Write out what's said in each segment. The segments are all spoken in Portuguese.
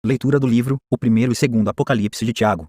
Leitura do livro, o primeiro e segundo Apocalipse de Tiago.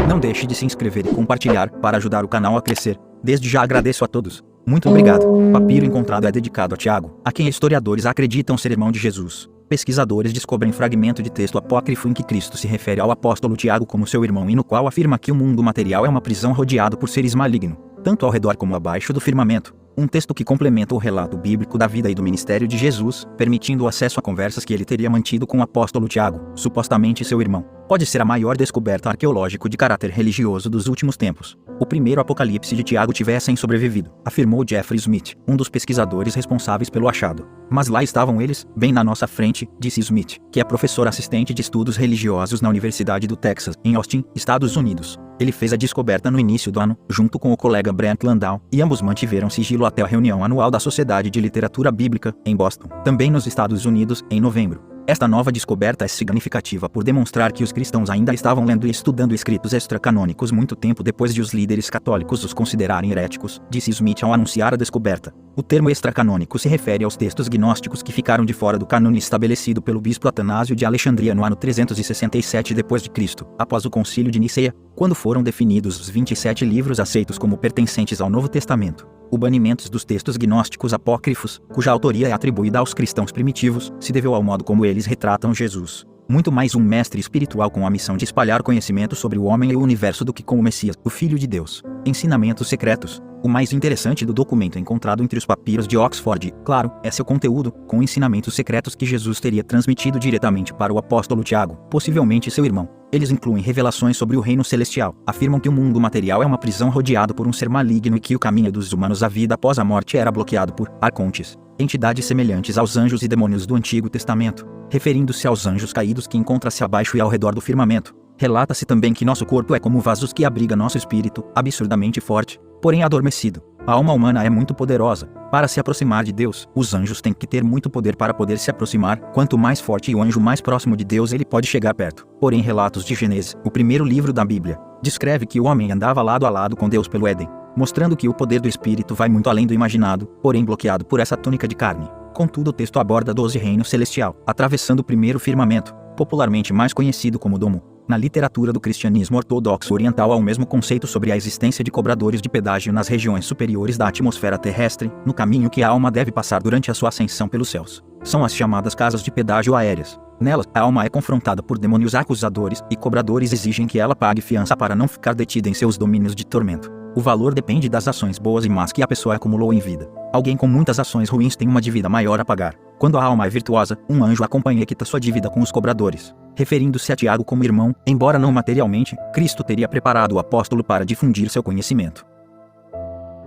Não deixe de se inscrever e compartilhar para ajudar o canal a crescer. Desde já agradeço a todos. Muito obrigado. O papiro encontrado é dedicado a Tiago, a quem historiadores acreditam ser irmão de Jesus. Pesquisadores descobrem fragmento de texto apócrifo em que Cristo se refere ao apóstolo Tiago como seu irmão e no qual afirma que o mundo material é uma prisão rodeado por seres malignos, tanto ao redor como abaixo do firmamento. Um texto que complementa o relato bíblico da vida e do ministério de Jesus, permitindo o acesso a conversas que ele teria mantido com o apóstolo Tiago, supostamente seu irmão. Pode ser a maior descoberta arqueológica de caráter religioso dos últimos tempos. O primeiro Apocalipse de Tiago tivessem sobrevivido, afirmou Jeffrey Smith, um dos pesquisadores responsáveis pelo achado. Mas lá estavam eles, bem na nossa frente, disse Smith, que é professor assistente de estudos religiosos na Universidade do Texas, em Austin, Estados Unidos. Ele fez a descoberta no início do ano, junto com o colega Brent Landau, e ambos mantiveram sigilo até a reunião anual da Sociedade de Literatura Bíblica, em Boston, também nos Estados Unidos, em novembro. Esta nova descoberta é significativa por demonstrar que os cristãos ainda estavam lendo e estudando escritos extracanônicos muito tempo depois de os líderes católicos os considerarem heréticos, disse Smith ao anunciar a descoberta. O termo extracanônico se refere aos textos gnósticos que ficaram de fora do cânone estabelecido pelo bispo Atanásio de Alexandria no ano 367 d.C., após o Concílio de Niceia, quando foram definidos os 27 livros aceitos como pertencentes ao Novo Testamento. O banimento dos textos gnósticos apócrifos, cuja autoria é atribuída aos cristãos primitivos, se deveu ao modo como eles retratam Jesus. Muito mais um mestre espiritual com a missão de espalhar conhecimento sobre o homem e o universo do que como Messias, o Filho de Deus. Ensinamentos secretos. O mais interessante do documento encontrado entre os papiros de Oxford, claro, é seu conteúdo, com ensinamentos secretos que Jesus teria transmitido diretamente para o apóstolo Tiago, possivelmente seu irmão. Eles incluem revelações sobre o reino celestial, afirmam que o mundo material é uma prisão rodeado por um ser maligno e que o caminho dos humanos à vida após a morte era bloqueado por arcontes, entidades semelhantes aos anjos e demônios do Antigo Testamento, referindo-se aos anjos caídos que encontram-se abaixo e ao redor do firmamento. Relata-se também que nosso corpo é como vasos que abriga nosso espírito, absurdamente forte, porém adormecido. A alma humana é muito poderosa. Para se aproximar de Deus, os anjos têm que ter muito poder para poder se aproximar. Quanto mais forte o anjo mais próximo de Deus ele pode chegar perto. Porém, relatos de Gênesis, o primeiro livro da Bíblia, descreve que o homem andava lado a lado com Deus pelo Éden, mostrando que o poder do Espírito vai muito além do imaginado, porém bloqueado por essa túnica de carne. Contudo, o texto aborda 12 reinos celestial, atravessando o primeiro firmamento, popularmente mais conhecido como Domo. Na literatura do cristianismo ortodoxo oriental há o mesmo conceito sobre a existência de cobradores de pedágio nas regiões superiores da atmosfera terrestre, no caminho que a alma deve passar durante a sua ascensão pelos céus. São as chamadas casas de pedágio aéreas. Nelas, a alma é confrontada por demônios acusadores, e cobradores exigem que ela pague fiança para não ficar detida em seus domínios de tormento. O valor depende das ações boas e más que a pessoa acumulou em vida. Alguém com muitas ações ruins tem uma dívida maior a pagar. Quando a alma é virtuosa, um anjo acompanha e quita sua dívida com os cobradores. Referindo-se a Tiago como irmão, embora não materialmente, Cristo teria preparado o apóstolo para difundir seu conhecimento.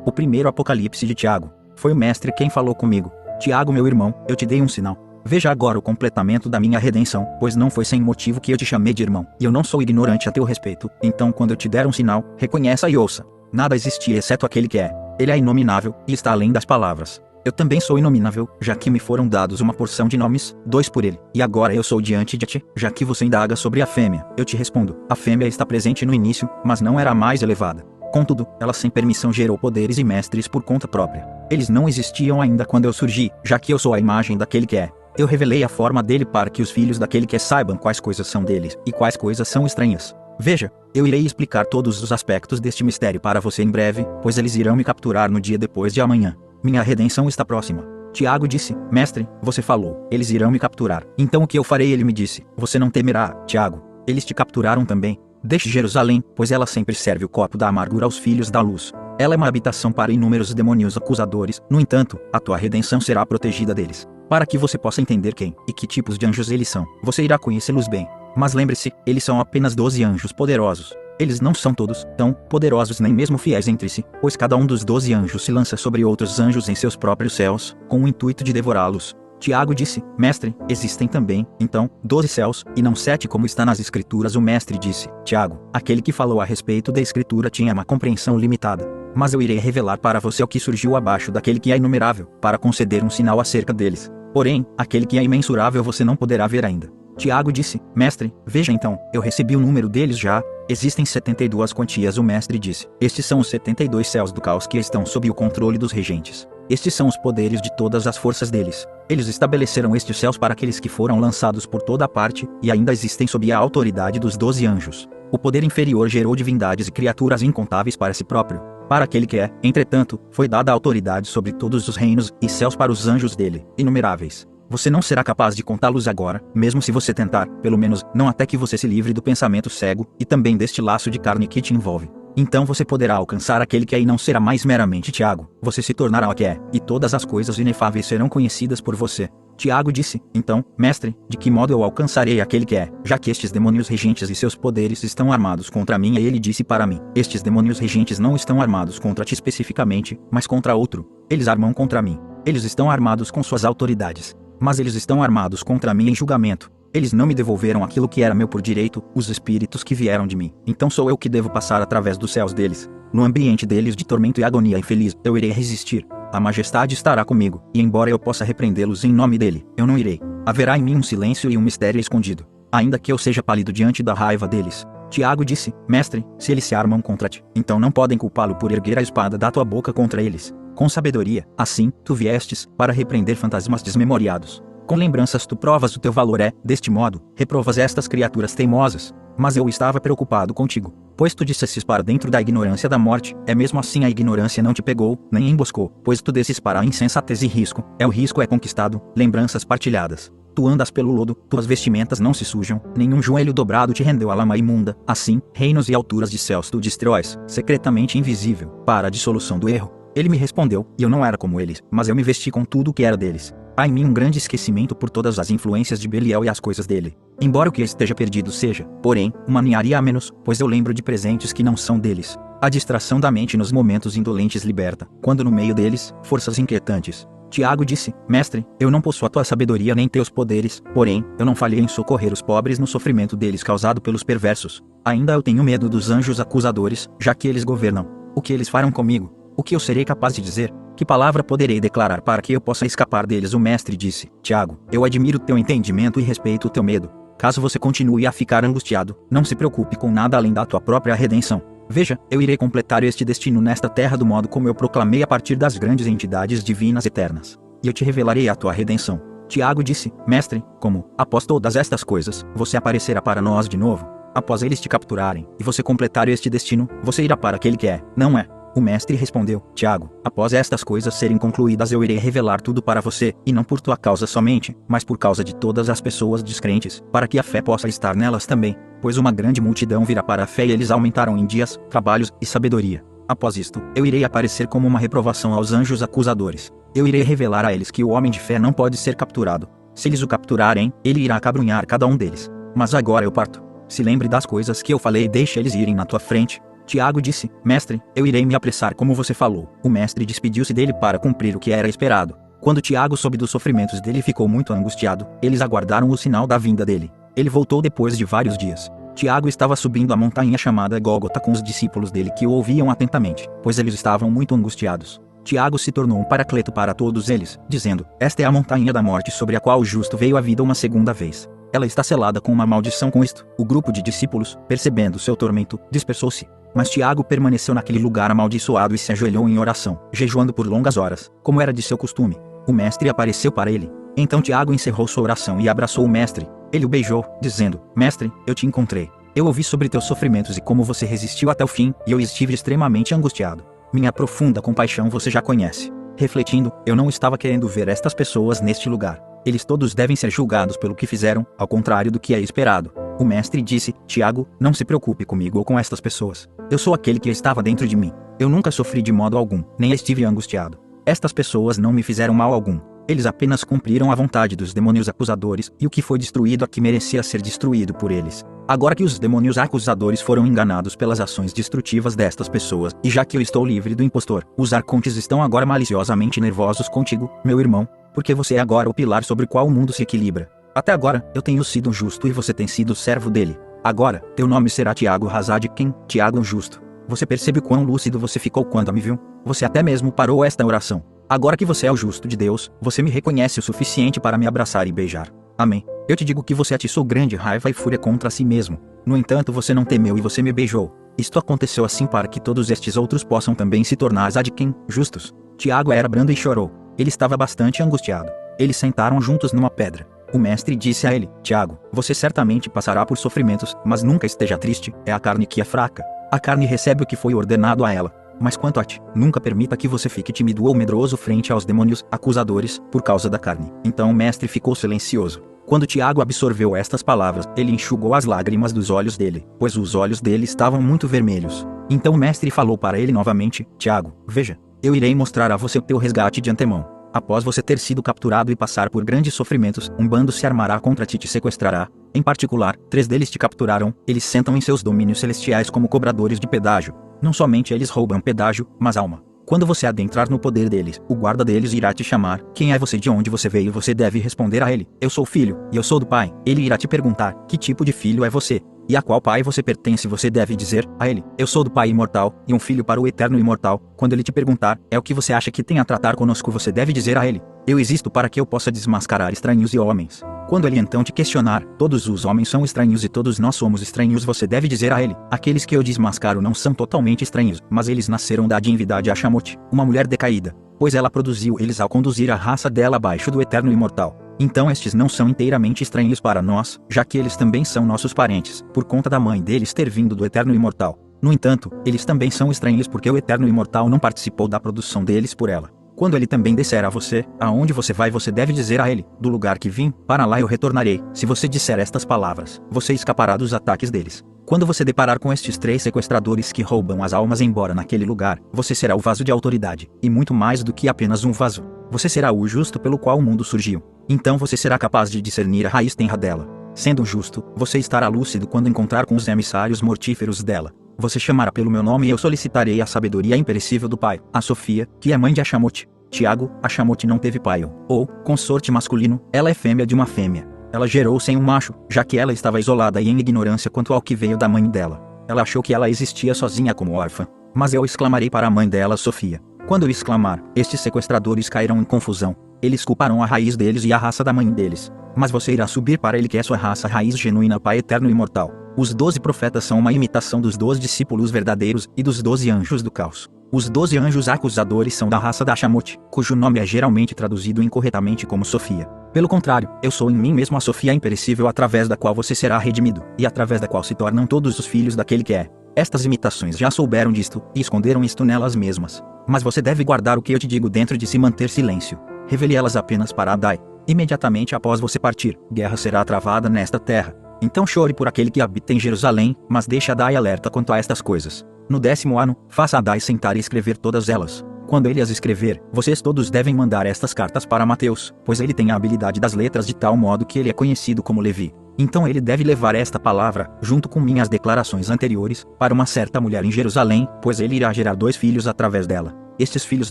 O primeiro Apocalipse de Tiago. Foi o mestre quem falou comigo. Tiago, meu irmão, eu te dei um sinal. Veja agora o completamento da minha redenção, pois não foi sem motivo que eu te chamei de irmão, e eu não sou ignorante a teu respeito. Então quando eu te der um sinal, reconheça e ouça. Nada existia exceto aquele que é. Ele é inominável, e está além das palavras. Eu também sou inominável, já que me foram dados uma porção de nomes, 2 por ele. E agora eu sou diante de ti, já que você indaga sobre a fêmea. Eu te respondo, a fêmea está presente no início, mas não era a mais elevada. Contudo, ela sem permissão gerou poderes e mestres por conta própria. Eles não existiam ainda quando eu surgi, já que eu sou a imagem daquele que é. Eu revelei a forma dele para que os filhos daquele que é saibam quais coisas são deles, e quais coisas são estranhas. Veja, eu irei explicar todos os aspectos deste mistério para você em breve, pois eles irão me capturar no dia depois de amanhã. Minha redenção está próxima. Tiago disse, mestre, você falou, eles irão me capturar. Então o que eu farei? Ele me disse, você não temerá, Tiago. Eles te capturaram também. Deixe Jerusalém, pois ela sempre serve o copo da amargura aos filhos da luz. Ela é uma habitação para inúmeros demônios acusadores. No entanto, a tua redenção será protegida deles. Para que você possa entender quem e que tipos de anjos eles são, você irá conhecê-los bem. Mas lembre-se, eles são apenas 12 anjos poderosos. Eles não são todos tão poderosos nem mesmo fiéis entre si, pois cada um dos 12 anjos se lança sobre outros anjos em seus próprios céus, com o intuito de devorá-los. Tiago disse, mestre, existem também, então, 12 céus, e não 7 como está nas escrituras. O mestre disse, Tiago, aquele que falou a respeito da escritura tinha uma compreensão limitada. Mas eu irei revelar para você o que surgiu abaixo daquele que é inumerável, para conceder um sinal acerca deles. Porém, aquele que é imensurável você não poderá ver ainda. Tiago disse, mestre, veja então, eu recebi o número deles já. Existem 72 quantias. O mestre disse, estes são os 72 céus do caos que estão sob o controle dos regentes. Estes são os poderes de todas as forças deles. Eles estabeleceram estes céus para aqueles que foram lançados por toda parte, e ainda existem sob a autoridade dos 12 anjos. O poder inferior gerou divindades e criaturas incontáveis para si próprio. Para aquele que é, entretanto, foi dada a autoridade sobre todos os reinos e céus para os anjos dele, inumeráveis. Você não será capaz de contá-los agora, mesmo se você tentar, pelo menos, não até que você se livre do pensamento cego, e também deste laço de carne que te envolve. Então você poderá alcançar aquele que aí não será mais meramente Tiago, você se tornará o que é, e todas as coisas inefáveis serão conhecidas por você. Tiago disse, então, mestre, de que modo eu alcançarei aquele que é, já que estes demônios regentes e seus poderes estão armados contra mim? E ele disse para mim, estes demônios regentes não estão armados contra ti especificamente, mas contra outro. Eles armam contra mim. Eles estão armados com suas autoridades. Mas eles estão armados contra mim em julgamento. Eles não me devolveram aquilo que era meu por direito, os espíritos que vieram de mim. Então sou eu que devo passar através dos céus deles. No ambiente deles de tormento e agonia infeliz, eu irei resistir. A majestade estará comigo, e embora eu possa repreendê-los em nome dele, eu não irei. Haverá em mim um silêncio e um mistério escondido. Ainda que eu seja pálido diante da raiva deles. Tiago disse, mestre, se eles se armam contra ti, então não podem culpá-lo por erguer a espada da tua boca contra eles. Com sabedoria, assim, tu viestes, para repreender fantasmas desmemoriados. Com lembranças tu provas o teu valor deste modo, reprovas estas criaturas teimosas. Mas eu estava preocupado contigo, pois tu dissesses para dentro da ignorância da morte, mesmo assim a ignorância não te pegou, nem emboscou, pois tu desces para a insensatez e risco, o risco é conquistado, lembranças partilhadas. Tu andas pelo lodo, tuas vestimentas não se sujam, nenhum joelho dobrado te rendeu à lama imunda, assim, reinos e alturas de céus tu destróis, secretamente invisível, para a dissolução do erro. Ele me respondeu, e eu não era como eles, mas eu me vesti com tudo o que era deles. Há em mim um grande esquecimento por todas as influências de Belial e as coisas dele. Embora o que esteja perdido seja, porém, uma ninharia a menos, pois eu lembro de presentes que não são deles. A distração da mente nos momentos indolentes liberta, quando no meio deles, forças inquietantes. Tiago disse, mestre, eu não possuo a tua sabedoria nem teus poderes, porém, eu não falhei em socorrer os pobres no sofrimento deles causado pelos perversos. Ainda eu tenho medo dos anjos acusadores, já que eles governam. O que eles farão comigo? O que eu serei capaz de dizer? Que palavra poderei declarar para que eu possa escapar deles? O mestre disse, Tiago, eu admiro teu entendimento e respeito o teu medo. Caso você continue a ficar angustiado, não se preocupe com nada além da tua própria redenção. Veja, eu irei completar este destino nesta terra do modo como eu proclamei a partir das grandes entidades divinas eternas. E eu te revelarei a tua redenção. Tiago disse, mestre, como, após todas estas coisas, você aparecerá para nós de novo? Após eles te capturarem, e você completar este destino, você irá para aquele que é, não é? O mestre respondeu, Tiago, após estas coisas serem concluídas eu irei revelar tudo para você, e não por tua causa somente, mas por causa de todas as pessoas descrentes, para que a fé possa estar nelas também, pois uma grande multidão virá para a fé e eles aumentarão em dias, trabalhos e sabedoria. Após isto, eu irei aparecer como uma reprovação aos anjos acusadores. Eu irei revelar a eles que o homem de fé não pode ser capturado. Se eles o capturarem, ele irá acabrunhar cada um deles. Mas agora eu parto. Se lembre das coisas que eu falei e deixe eles irem na tua frente. Tiago disse, mestre, eu irei me apressar como você falou. O mestre despediu-se dele para cumprir o que era esperado. Quando Tiago soube dos sofrimentos dele e ficou muito angustiado, eles aguardaram o sinal da vinda dele. Ele voltou depois de vários dias. Tiago estava subindo a montanha chamada Gólgota com os discípulos dele que o ouviam atentamente, pois eles estavam muito angustiados. Tiago se tornou um paracleto para todos eles, dizendo, esta é a montanha da morte sobre a qual o justo veio à vida uma segunda vez. Ela está selada com uma maldição. Com isto, o grupo de discípulos, percebendo seu tormento, dispersou-se. Mas Tiago permaneceu naquele lugar amaldiçoado e se ajoelhou em oração, jejuando por longas horas, como era de seu costume. O mestre apareceu para ele. Então Tiago encerrou sua oração e abraçou o mestre. Ele o beijou, dizendo, mestre, eu te encontrei. Eu ouvi sobre teus sofrimentos e como você resistiu até o fim, e eu estive extremamente angustiado. Minha profunda compaixão você já conhece. Refletindo, eu não estava querendo ver estas pessoas neste lugar. Eles todos devem ser julgados pelo que fizeram, ao contrário do que é esperado. O mestre disse, Tiago, não se preocupe comigo ou com estas pessoas. Eu sou aquele que estava dentro de mim. Eu nunca sofri de modo algum, nem estive angustiado. Estas pessoas não me fizeram mal algum. Eles apenas cumpriram a vontade dos demônios acusadores, e o que foi destruído aqui merecia ser destruído por eles. Agora que os demônios acusadores foram enganados pelas ações destrutivas destas pessoas, e já que eu estou livre do impostor, os arcontes estão agora maliciosamente nervosos contigo, meu irmão, porque você é agora o pilar sobre o qual o mundo se equilibra. Até agora, eu tenho sido justo e você tem sido servo dele. Agora, teu nome será Tiago Hazad quem? Tiago Justo. Você percebe quão lúcido você ficou quando me viu? Você até mesmo parou esta oração. Agora que você é o justo de Deus, você me reconhece o suficiente para me abraçar e beijar. Amém. Eu te digo que você atiçou grande raiva e fúria contra si mesmo. No entanto, você não temeu e você me beijou. Isto aconteceu assim para que todos estes outros possam também se tornar Zadquim, justos. Tiago era brando e chorou. Ele estava bastante angustiado. Eles sentaram juntos numa pedra. O mestre disse a ele: Tiago, você certamente passará por sofrimentos, mas nunca esteja triste, é a carne que é fraca. A carne recebe o que foi ordenado a ela. Mas quanto a ti, nunca permita que você fique tímido ou medroso frente aos demônios acusadores, por causa da carne. Então o mestre ficou silencioso. Quando Tiago absorveu estas palavras, ele enxugou as lágrimas dos olhos dele, pois os olhos dele estavam muito vermelhos. Então o mestre falou para ele novamente: Tiago, veja, eu irei mostrar a você o teu resgate de antemão. Após você ter sido capturado e passar por grandes sofrimentos, um bando se armará contra ti e te sequestrará. Em particular, 3 deles te capturaram, eles sentam em seus domínios celestiais como cobradores de pedágio. Não somente eles roubam pedágio, mas alma. Quando você adentrar no poder deles, o guarda deles irá te chamar: quem é você, de onde você veio? Você deve responder a ele: eu sou filho, e eu sou do pai. Ele irá te perguntar: que tipo de filho é você? E a qual pai você pertence? Você deve dizer a ele: eu sou do Pai imortal, e um filho para o eterno imortal. Quando ele te perguntar: é o que você acha que tem a tratar conosco? Você deve dizer a ele: eu existo para que eu possa desmascarar estranhos e homens. Quando ele então te questionar: todos os homens são estranhos e todos nós somos estranhos, você deve dizer a ele: aqueles que eu desmascaro não são totalmente estranhos, mas eles nasceram da divindade Achamote, uma mulher decaída, pois ela produziu eles ao conduzir a raça dela abaixo do eterno imortal. Então estes não são inteiramente estranhos para nós, já que eles também são nossos parentes, por conta da mãe deles ter vindo do eterno imortal. No entanto, eles também são estranhos porque o eterno imortal não participou da produção deles por ela. Quando ele também disser a você: aonde você vai? Você deve dizer a ele: do lugar que vim, para lá eu retornarei. Se você disser estas palavras, você escapará dos ataques deles. Quando você deparar com estes 3 sequestradores que roubam as almas embora naquele lugar, você será o vaso de autoridade, e muito mais do que apenas um vaso. Você será o justo pelo qual o mundo surgiu. Então você será capaz de discernir a raiz tenra dela. Sendo justo, você estará lúcido quando encontrar com os emissários mortíferos dela. Você chamará pelo meu nome e eu solicitarei a sabedoria imperecível do pai. A Sofia, que é mãe de Achamote. Tiago, Achamote não teve pai ou consorte masculino, ela é fêmea de uma fêmea. Ela gerou sem um macho, já que ela estava isolada e em ignorância quanto ao que veio da mãe dela. Ela achou que ela existia sozinha como órfã. Mas eu exclamarei para a mãe dela, Sofia. Quando eu exclamar, estes sequestradores cairão em confusão. Eles culparão a raiz deles e a raça da mãe deles. Mas você irá subir para ele, que é sua raça raiz genuína, Pai eterno e imortal. Os 12 profetas são uma imitação dos 12 discípulos verdadeiros e dos 12 anjos do caos. Os 12 anjos acusadores são da raça da Achamote, cujo nome é geralmente traduzido incorretamente como Sofia. Pelo contrário, eu sou em mim mesmo a Sofia imperecível, através da qual você será redimido, e através da qual se tornam todos os filhos daquele que é. Estas imitações já souberam disto, e esconderam isto nelas mesmas. Mas você deve guardar o que eu te digo dentro de si, manter silêncio. Revele elas apenas para Adai. Imediatamente após você partir, guerra será travada nesta terra. Então chore por aquele que habita em Jerusalém, mas deixe Adai alerta quanto a estas coisas. No 10º ano, faça Adai sentar e escrever todas elas. Quando ele as escrever, vocês todos devem mandar estas cartas para Mateus, pois ele tem a habilidade das letras de tal modo que ele é conhecido como Levi. Então ele deve levar esta palavra, junto com minhas declarações anteriores, para uma certa mulher em Jerusalém, pois ele irá gerar 2 filhos através dela. Estes filhos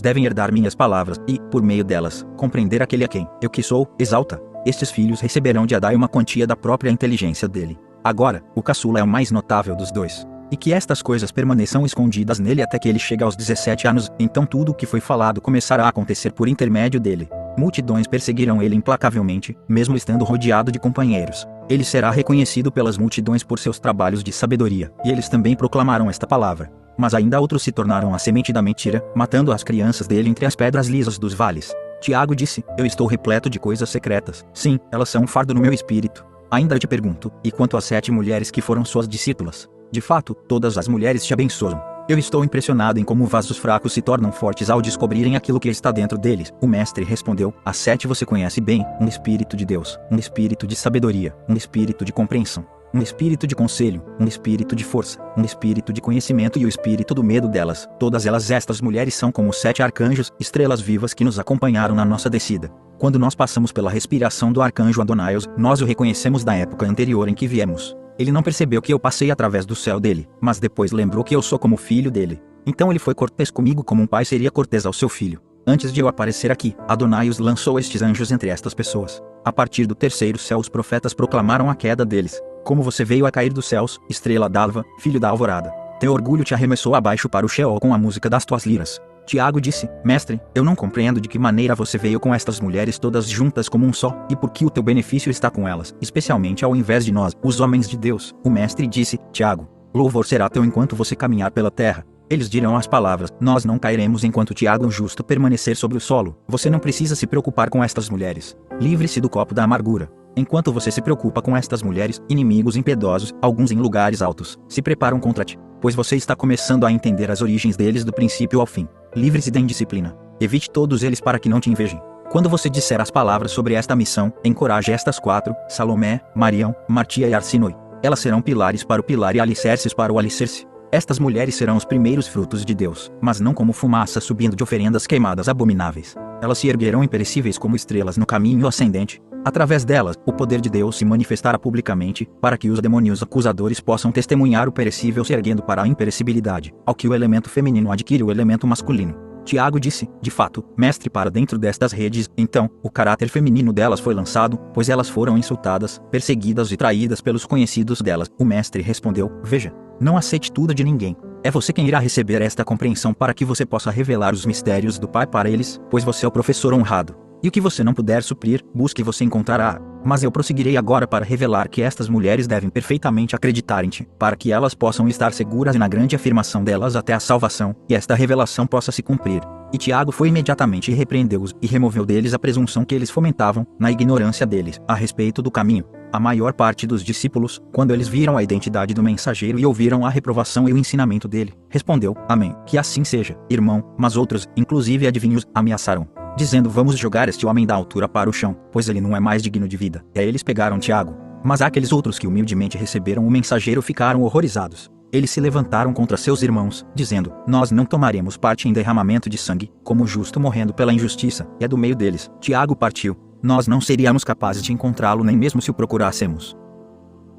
devem herdar minhas palavras e, por meio delas, compreender aquele a quem eu que sou, exalta. Estes filhos receberão de Adai uma quantia da própria inteligência dele. Agora, o caçula é o mais notável dos 2. E que estas coisas permaneçam escondidas nele até que ele chegue aos 17 anos, então tudo o que foi falado começará a acontecer por intermédio dele. Multidões perseguirão ele implacavelmente, mesmo estando rodeado de companheiros. Ele será reconhecido pelas multidões por seus trabalhos de sabedoria, e eles também proclamarão esta palavra. Mas ainda outros se tornaram a semente da mentira, matando as crianças dele entre as pedras lisas dos vales. Tiago disse: eu estou repleto de coisas secretas. Sim, elas são um fardo no meu espírito. Ainda te pergunto, e quanto às 7 mulheres que foram suas discípulas? De fato, todas as mulheres te abençoam. Eu estou impressionado em como vasos fracos se tornam fortes ao descobrirem aquilo que está dentro deles. O mestre respondeu: as 7 você conhece bem, um espírito de Deus, um espírito de sabedoria, um espírito de compreensão, um espírito de conselho, um espírito de força, um espírito de conhecimento e o espírito do medo delas. Todas elas, estas mulheres, são como 7 arcanjos, estrelas vivas que nos acompanharam na nossa descida. Quando nós passamos pela respiração do arcanjo Adonaios, nós o reconhecemos da época anterior em que viemos. Ele não percebeu que eu passei através do céu dele, mas depois lembrou que eu sou como filho dele. Então ele foi cortês comigo como um pai seria cortês ao seu filho. Antes de eu aparecer aqui, Adonaios lançou estes anjos entre estas pessoas. A partir do 3º céu os profetas proclamaram a queda deles. Como você veio a cair dos céus, estrela d'alva, filho da alvorada. Teu orgulho te arremessou abaixo para o Sheol com a música das tuas liras. Tiago disse: mestre, eu não compreendo de que maneira você veio com estas mulheres todas juntas como um só, e por que o teu benefício está com elas, especialmente ao invés de nós, os homens de Deus. O mestre disse: Tiago, louvor será teu enquanto você caminhar pela terra. Eles dirão as palavras: nós não cairemos enquanto Tiago o justo permanecer sobre o solo. Você não precisa se preocupar com estas mulheres. Livre-se do copo da amargura. Enquanto você se preocupa com estas mulheres, inimigos impiedosos, alguns em lugares altos, se preparam contra ti, pois você está começando a entender as origens deles do princípio ao fim. Livre-se da indisciplina. Evite todos eles para que não te invejem. Quando você disser as palavras sobre esta missão, encoraje estas 4, Salomé, Marião, Martia e Arsinoi. Elas serão pilares para o pilar e alicerces para o alicerce. Estas mulheres serão os primeiros frutos de Deus, mas não como fumaça subindo de oferendas queimadas abomináveis. Elas se erguerão imperecíveis como estrelas no caminho ascendente. Através delas, o poder de Deus se manifestará publicamente, para que os demônios acusadores possam testemunhar o perecível se erguendo para a imperecibilidade, ao que o elemento feminino adquire o elemento masculino. Tiago disse: de fato, mestre, para dentro destas redes. Então, o caráter feminino delas foi lançado, pois elas foram insultadas, perseguidas e traídas pelos conhecidos delas. O mestre respondeu: veja, não aceite tudo de ninguém. É você quem irá receber esta compreensão para que você possa revelar os mistérios do Pai para eles, pois você é o professor honrado. E o que você não puder suprir, busque e você encontrará. Mas eu prosseguirei agora para revelar que estas mulheres devem perfeitamente acreditar em ti, para que elas possam estar seguras na grande afirmação delas até a salvação, e esta revelação possa se cumprir. E Tiago foi imediatamente e repreendeu-os, e removeu deles a presunção que eles fomentavam, na ignorância deles, a respeito do caminho. A maior parte dos discípulos, quando eles viram a identidade do mensageiro e ouviram a reprovação e o ensinamento dele, respondeu: amém, que assim seja, irmão. Mas outros, inclusive adivinhos, ameaçaram, dizendo: vamos jogar este homem da altura para o chão, pois ele não é mais digno de vida. E aí eles pegaram Tiago. Mas aqueles outros que humildemente receberam o mensageiro ficaram horrorizados. Eles se levantaram contra seus irmãos, dizendo: nós não tomaremos parte em derramamento de sangue, como o justo morrendo pela injustiça. E é do meio deles. Tiago partiu. Nós não seríamos capazes de encontrá-lo nem mesmo se o procurássemos.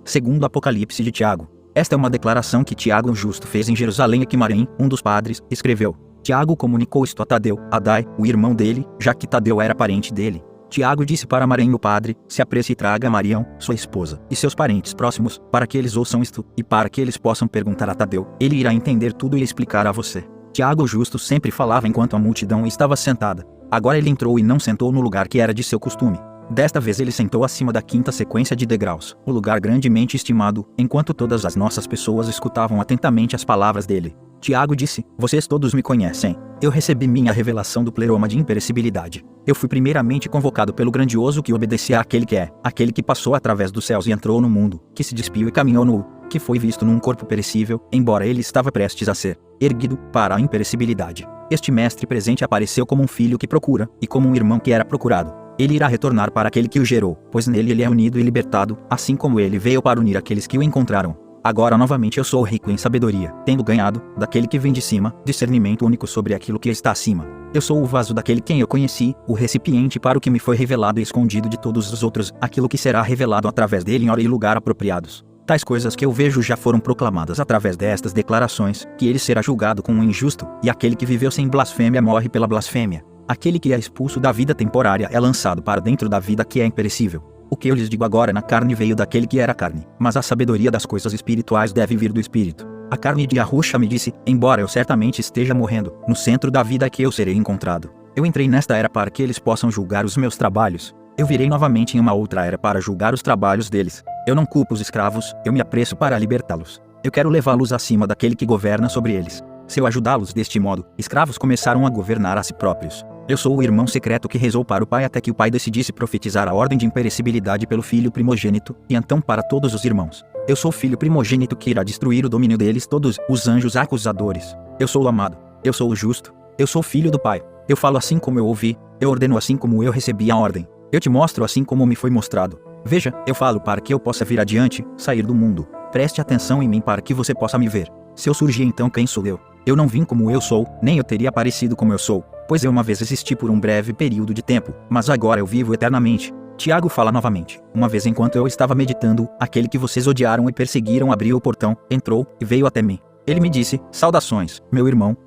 Segundo Apocalipse de Tiago. Esta é uma declaração que Tiago o justo fez em Jerusalém, e que Marim, um dos padres, escreveu. Tiago comunicou isto a Tadeu, Adai, o irmão dele, já que Tadeu era parente dele. Tiago disse para Marim o padre: se apresse e traga Marião, sua esposa, e seus parentes próximos, para que eles ouçam isto, e para que eles possam perguntar a Tadeu. Ele irá entender tudo e explicar a você. Tiago o justo sempre falava enquanto a multidão estava sentada. Agora ele entrou e não sentou no lugar que era de seu costume. Desta vez ele sentou acima da quinta sequência de degraus, o lugar grandemente estimado, enquanto todas as nossas pessoas escutavam atentamente as palavras dele. Tiago disse: vocês todos me conhecem. Eu recebi minha revelação do pleroma de imperecibilidade. Eu fui primeiramente convocado pelo grandioso que obedecia àquele que é, aquele que passou através dos céus e entrou no mundo, que se despiu e caminhou nu, que foi visto num corpo perecível, embora ele estava prestes a ser erguido para a imperecibilidade. Este mestre presente apareceu como um filho que procura, e como um irmão que era procurado. Ele irá retornar para aquele que o gerou, pois nele ele é unido e libertado, assim como ele veio para unir aqueles que o encontraram. Agora novamente eu sou rico em sabedoria, tendo ganhado, daquele que vem de cima, discernimento único sobre aquilo que está acima. Eu sou o vaso daquele quem eu conheci, o recipiente para o que me foi revelado e escondido de todos os outros, aquilo que será revelado através dele em hora e lugar apropriados. Tais coisas que eu vejo já foram proclamadas através destas declarações, que ele será julgado como um injusto, e aquele que viveu sem blasfêmia morre pela blasfêmia. Aquele que é expulso da vida temporária é lançado para dentro da vida que é imperecível. O que eu lhes digo agora na carne veio daquele que era carne, mas a sabedoria das coisas espirituais deve vir do Espírito. A carne de Yahusha me disse: embora eu certamente esteja morrendo, no centro da vida é que eu serei encontrado. Eu entrei nesta era para que eles possam julgar os meus trabalhos. Eu virei novamente em uma outra era para julgar os trabalhos deles. Eu não culpo os escravos, eu me apresso para libertá-los. Eu quero levá-los acima daquele que governa sobre eles. Se eu ajudá-los deste modo, escravos começaram a governar a si próprios. Eu sou o irmão secreto que rezou para o pai até que o pai decidisse profetizar a ordem de imperecibilidade pelo filho primogênito, e então para todos os irmãos. Eu sou o filho primogênito que irá destruir o domínio deles todos, os anjos acusadores. Eu sou o amado. Eu sou o justo. Eu sou o filho do pai. Eu falo assim como eu ouvi. Eu ordeno assim como eu recebi a ordem. Eu te mostro assim como me foi mostrado. Veja, eu falo para que eu possa vir adiante, sair do mundo. Preste atenção em mim para que você possa me ver. Se eu surgir então quem sou eu? Eu não vim como eu sou, nem eu teria aparecido como eu sou, pois eu uma vez existi por um breve período de tempo, mas agora eu vivo eternamente. Tiago fala novamente: uma vez enquanto eu estava meditando, aquele que vocês odiaram e perseguiram abriu o portão, entrou, e veio até mim. Ele me disse: saudações, meu irmão,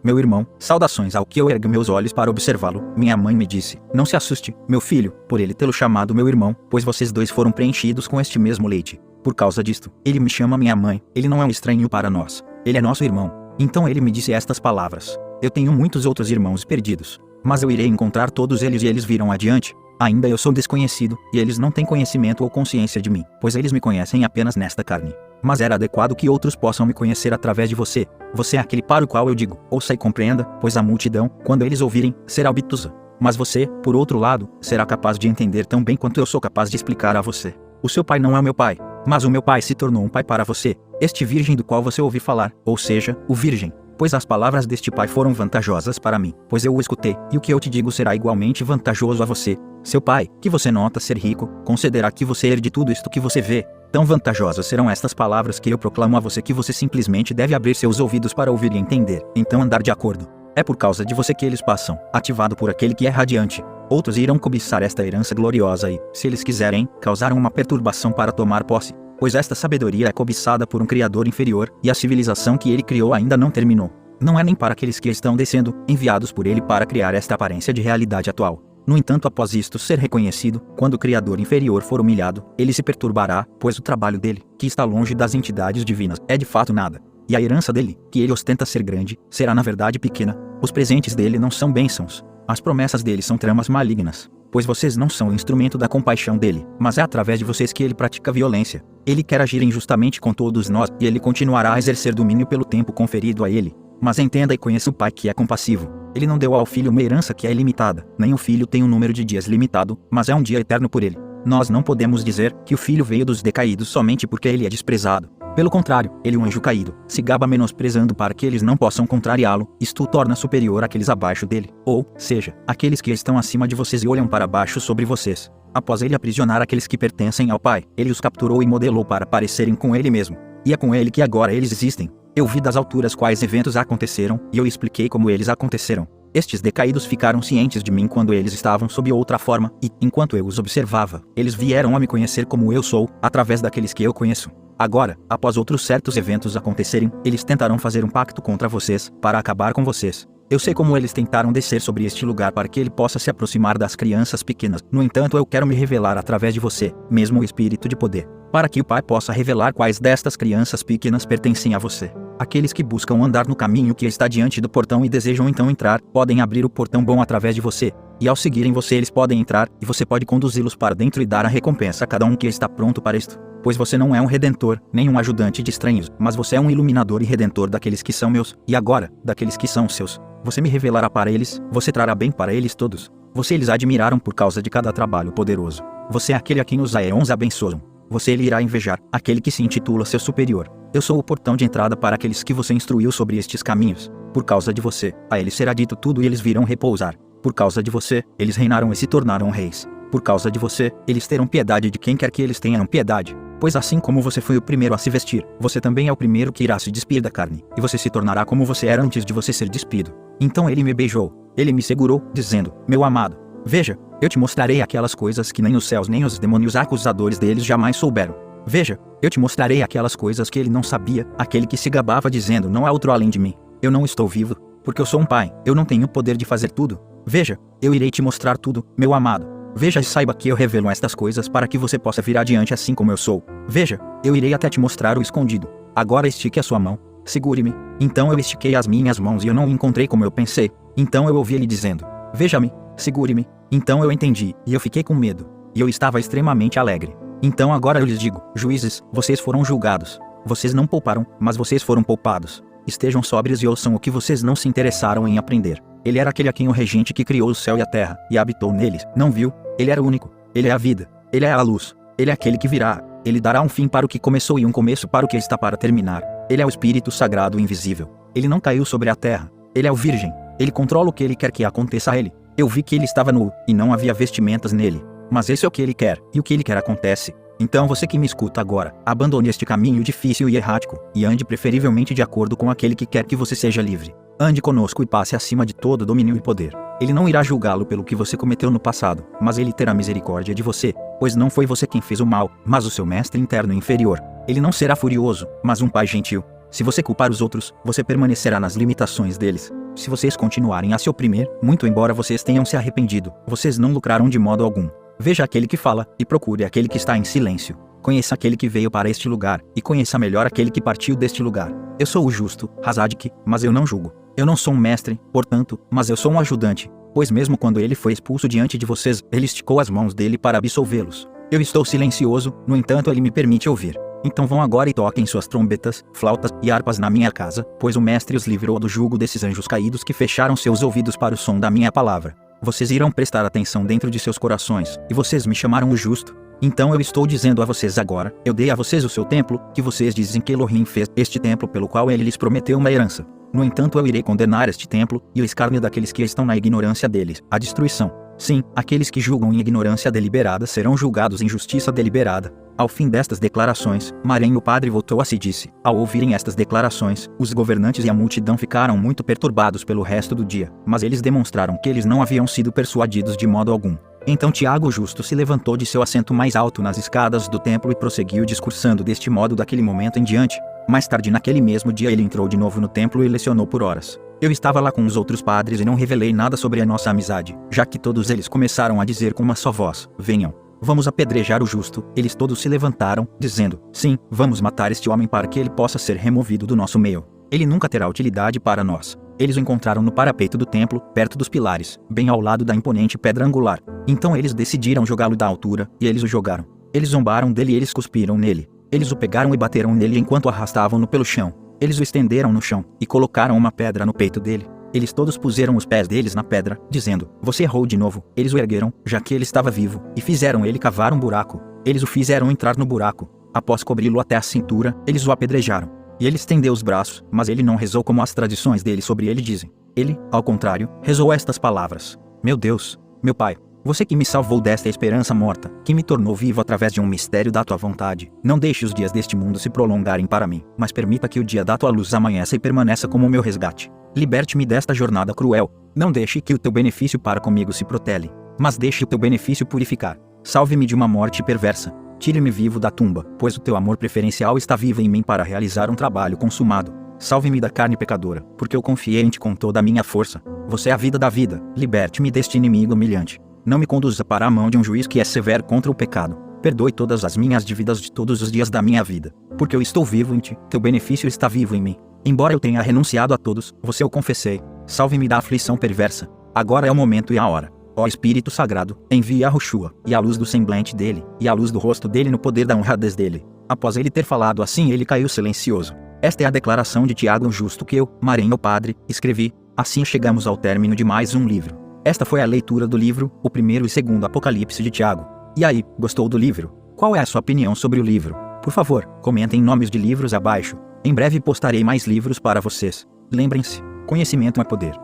saudações. Ao que eu ergui meus olhos para observá-lo, minha mãe me disse: não se assuste, meu filho, por ele tê-lo chamado meu irmão, pois vocês dois foram preenchidos com este mesmo leite. Por causa disto, ele me chama minha mãe, ele não é um estranho para nós, ele é nosso irmão. Então ele me disse estas palavras: eu tenho muitos outros irmãos perdidos, mas eu irei encontrar todos eles e eles virão adiante. Ainda eu sou desconhecido, e eles não têm conhecimento ou consciência de mim, pois eles me conhecem apenas nesta carne. mas era adequado que outros possam me conhecer através de você. Você é aquele para o qual eu digo, ouça e compreenda, pois a multidão, quando eles ouvirem, será obtusa. Mas você, por outro lado, será capaz de entender tão bem quanto eu sou capaz de explicar a você. O seu pai não é o meu pai, mas o meu pai se tornou um pai para você, este virgem do qual você ouviu falar, ou seja, o virgem. Pois as palavras deste pai foram vantajosas para mim, pois eu o escutei, e o que eu te digo será igualmente vantajoso a você. Seu pai, que você nota ser rico, concederá que você herde tudo isto que você vê. Tão vantajosas serão estas palavras que eu proclamo a você que você simplesmente deve abrir seus ouvidos para ouvir e entender, então andar de acordo. É por causa de você que eles passam, ativado por aquele que é radiante. Outros irão cobiçar esta herança gloriosa e, se eles quiserem, causarão uma perturbação para tomar posse. Pois esta sabedoria é cobiçada por um Criador inferior, e a civilização que ele criou ainda não terminou. Não é nem para aqueles que estão descendo, enviados por ele para criar esta aparência de realidade atual. No entanto, após isto ser reconhecido, quando o Criador inferior for humilhado, ele se perturbará, pois o trabalho dele, que está longe das entidades divinas, é de fato nada. E a herança dele, que ele ostenta ser grande, será na verdade pequena. Os presentes dele não são bênçãos. As promessas dele são tramas malignas. Pois vocês não são o instrumento da compaixão dele, mas é através de vocês que ele pratica violência. Ele quer agir injustamente com todos nós, e ele continuará a exercer domínio pelo tempo conferido a ele. Mas entenda e conheça o Pai que é compassivo. Ele não deu ao filho uma herança que é ilimitada, nem o filho tem um número de dias limitado, mas é um dia eterno por ele. Nós não podemos dizer que o filho veio dos decaídos somente porque ele é desprezado. Pelo contrário, ele é um anjo caído, se gaba menosprezando para que eles não possam contrariá-lo, isto o torna superior àqueles abaixo dele, ou seja, aqueles que estão acima de vocês e olham para baixo sobre vocês. Após ele aprisionar aqueles que pertencem ao Pai, ele os capturou e modelou para parecerem com ele mesmo. E é com ele que agora eles existem. Eu vi das alturas quais eventos aconteceram, e eu expliquei como eles aconteceram. Estes decaídos ficaram cientes de mim quando eles estavam sob outra forma, e, enquanto eu os observava, eles vieram a me conhecer como eu sou, através daqueles que eu conheço. Agora, após outros certos eventos acontecerem, eles tentarão fazer um pacto contra vocês, para acabar com vocês. Eu sei como eles tentaram descer sobre este lugar para que ele possa se aproximar das crianças pequenas. No entanto, eu quero me revelar através de você, mesmo o espírito de poder, para que o Pai possa revelar quais destas crianças pequenas pertencem a você. Aqueles que buscam andar no caminho que está diante do portão e desejam então entrar, podem abrir o portão bom através de você. E ao seguirem você eles podem entrar, e você pode conduzi-los para dentro e dar a recompensa a cada um que está pronto para isto. Pois você não é um redentor, nem um ajudante de estranhos, mas você é um iluminador e redentor daqueles que são meus, e agora, daqueles que são seus. Você me revelará para eles, você trará bem para eles todos. Você eles admiraram por causa de cada trabalho poderoso. Você é aquele a quem os aeons abençoam. Você ele irá invejar, aquele que se intitula seu superior. Eu sou o portão de entrada para aqueles que você instruiu sobre estes caminhos. Por causa de você, a eles será dito tudo e eles virão repousar. Por causa de você, eles reinaram e se tornaram reis. Por causa de você, eles terão piedade de quem quer que eles tenham piedade. Pois assim como você foi o primeiro a se vestir, você também é o primeiro que irá se despir da carne, e você se tornará como você era antes de você ser despido. Então ele me beijou, ele me segurou, dizendo, meu amado, veja, eu te mostrarei aquelas coisas que nem os céus nem os demônios acusadores deles jamais souberam. Veja, eu te mostrarei aquelas coisas que ele não sabia, aquele que se gabava dizendo, não há outro além de mim. Eu não estou vivo, porque eu sou um pai, eu não tenho o poder de fazer tudo. Veja, eu irei te mostrar tudo, meu amado. Veja e saiba que eu revelo estas coisas para que você possa vir adiante assim como eu sou. Veja, eu irei até te mostrar o escondido. Agora estique a sua mão, segure-me. Então eu estiquei as minhas mãos e eu não o encontrei como eu pensei. Então eu ouvi ele dizendo, veja-me, segure-me. Então eu entendi, e eu fiquei com medo. E eu estava extremamente alegre. Então agora eu lhes digo, juízes, vocês foram julgados. Vocês não pouparam, mas vocês foram poupados. Estejam sóbrios e ouçam o que vocês não se interessaram em aprender. Ele era aquele a quem o regente que criou o céu e a terra, e habitou neles, não viu? Ele era o único. Ele é a vida. Ele é a luz. Ele é aquele que virá. Ele dará um fim para o que começou e um começo para o que está para terminar. Ele é o Espírito Sagrado invisível. Ele não caiu sobre a terra. Ele é o Virgem. Ele controla o que ele quer que aconteça a ele. Eu vi que ele estava nu, e não havia vestimentas nele. Mas esse é o que ele quer, e o que ele quer acontece. Então você que me escuta agora, abandone este caminho difícil e errático, e ande preferivelmente de acordo com aquele que quer que você seja livre. Ande conosco e passe acima de todo domínio e poder. Ele não irá julgá-lo pelo que você cometeu no passado, mas ele terá misericórdia de você, pois não foi você quem fez o mal, mas o seu mestre interno inferior. Ele não será furioso, mas um pai gentil. Se você culpar os outros, você permanecerá nas limitações deles. Se vocês continuarem a se oprimir, muito embora vocês tenham se arrependido, vocês não lucrarão de modo algum. Veja aquele que fala, e procure aquele que está em silêncio. Conheça aquele que veio para este lugar, e conheça melhor aquele que partiu deste lugar. Eu sou o justo, Hazadik, mas eu não julgo. Eu não sou um mestre, portanto, mas eu sou um ajudante, pois mesmo quando ele foi expulso diante de vocês, ele esticou as mãos dele para absolvê-los. Eu estou silencioso, no entanto ele me permite ouvir. Então vão agora e toquem suas trombetas, flautas e harpas na minha casa, pois o Mestre os livrou do jugo desses anjos caídos que fecharam seus ouvidos para o som da minha palavra. Vocês irão prestar atenção dentro de seus corações, e vocês me chamaram o justo. Então eu estou dizendo a vocês agora, eu dei a vocês o seu templo, que vocês dizem que Elohim fez este templo pelo qual ele lhes prometeu uma herança. No entanto eu irei condenar este templo, e o escárnio daqueles que estão na ignorância deles, a destruição. Sim, aqueles que julgam em ignorância deliberada serão julgados em justiça deliberada. Ao fim destas declarações, Marém o padre voltou a si e disse: ao ouvirem estas declarações, os governantes e a multidão ficaram muito perturbados pelo resto do dia, mas eles demonstraram que eles não haviam sido persuadidos de modo algum. Então Tiago o justo se levantou de seu assento mais alto nas escadas do templo e prosseguiu discursando deste modo daquele momento em diante. Mais tarde naquele mesmo dia ele entrou de novo no templo e lecionou por horas. Eu estava lá com os outros padres e não revelei nada sobre a nossa amizade, já que todos eles começaram a dizer com uma só voz: venham, vamos apedrejar o justo. Eles todos se levantaram, dizendo: sim, vamos matar este homem para que ele possa ser removido do nosso meio. Ele nunca terá utilidade para nós. Eles o encontraram no parapeito do templo, perto dos pilares, bem ao lado da imponente pedra angular. Então eles decidiram jogá-lo da altura, e eles o jogaram. Eles zombaram dele e eles cuspiram nele. Eles o pegaram e bateram nele enquanto arrastavam-no pelo chão. Eles o estenderam no chão, e colocaram uma pedra no peito dele. Eles todos puseram os pés deles na pedra, dizendo: você errou de novo. Eles o ergueram, já que ele estava vivo, e fizeram ele cavar um buraco. Eles o fizeram entrar no buraco. Após cobri-lo até a cintura, eles o apedrejaram. E ele estendeu os braços, mas ele não rezou como as tradições dele sobre ele dizem. Ele, ao contrário, rezou estas palavras: meu Deus, meu Pai, você que me salvou desta esperança morta, que me tornou vivo através de um mistério da tua vontade, não deixe os dias deste mundo se prolongarem para mim, mas permita que o dia da tua luz amanheça e permaneça como o meu resgate. Liberte-me desta jornada cruel. Não deixe que o teu benefício para comigo se protele, mas deixe o teu benefício purificar. Salve-me de uma morte perversa. Tire-me vivo da tumba, pois o teu amor preferencial está vivo em mim para realizar um trabalho consumado. Salve-me da carne pecadora, porque eu confiei em ti com toda a minha força. Você é a vida da vida. Liberte-me deste inimigo humilhante. Não me conduza para a mão de um juiz que é severo contra o pecado. Perdoe todas as minhas dívidas de todos os dias da minha vida, porque eu estou vivo em ti, teu benefício está vivo em mim. Embora eu tenha renunciado a todos, você o confessei. Salve-me da aflição perversa. Agora é o momento e a hora. Ó Espírito Sagrado, envie a Roshua, e a luz do semblante dele, e a luz do rosto dele no poder da honradez dele. Após ele ter falado assim, ele caiu silencioso. Esta é a declaração de Tiago o justo que eu, Marém o padre, escrevi. Assim chegamos ao término de mais um livro. Esta foi a leitura do livro, o primeiro e segundo Apocalipse de Tiago. E aí, gostou do livro? Qual é a sua opinião sobre o livro? Por favor, comentem nomes de livros abaixo. Em breve postarei mais livros para vocês. Lembrem-se, conhecimento é poder.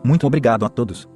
Muito obrigado a todos.